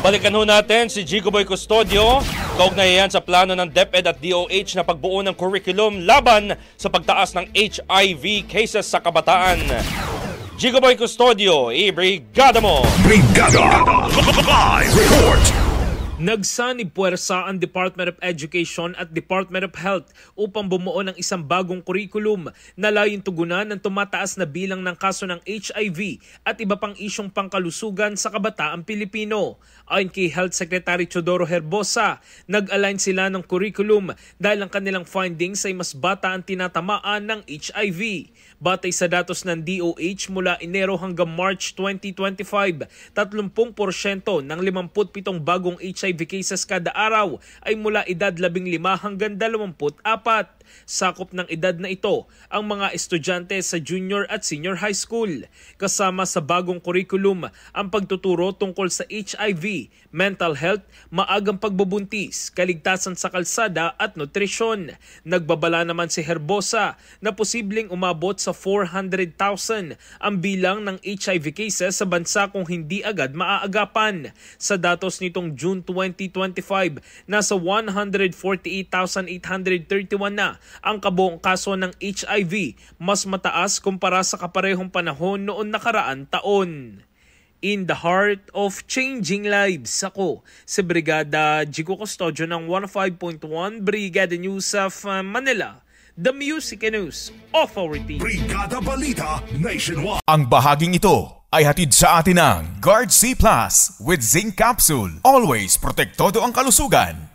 Balikan ho natin si Jigo Boy Custodio. Kaugnay yan sa plano ng DepEd at DOH na pagbuo ng curriculum laban sa pagtaas ng HIV cases sa kabataan. Jigo Boy Custodio, i-brigada mo! Brigada! Live report! Nagsanib puwersa ang Department of Education at Department of Health upang bumuo ng isang bagong kurikulum na layong tugunan ng tumataas na bilang ng kaso ng HIV at iba pang isyong pangkalusugan sa kabataang Pilipino. Ayon kay Health Secretary Teodoro Herbosa, nag-align sila ng kurikulum dahil ang kanilang findings ay mas bata ang tinatamaan ng HIV. Batay sa datos ng DOH mula Enero hanggang March 2025, 30% ng 57 bagong HIV cases kada araw ay mula edad 15 hanggang 24. Sakop ng edad na ito ang mga estudyante sa junior at senior high school. Kasama sa bagong kurikulum ang pagtuturo tungkol sa HIV, mental health, maagang pagbubuntis, kaligtasan sa kalsada at nutrisyon. Nagbabala naman si Herbosa na posibleng umabot sa 400,000 ang bilang ng HIV cases sa bansa kung hindi agad maaagapan. Sa datos nitong June 2025, nasa 148,831 na ang kabuong kaso ng HIV, mas mataas kumpara sa kaparehong panahon noon nakaraan taon. In the heart of changing lives, ako si Brigada Jigo Custodio ng 105.1 Brigada News of Manila, the Music News Authority. Brigada Balita Nationwide. Ang bahaging ito ay hatid sa atin ng Guard C Plus with Zinc Capsule. Always protektado ang kalusugan.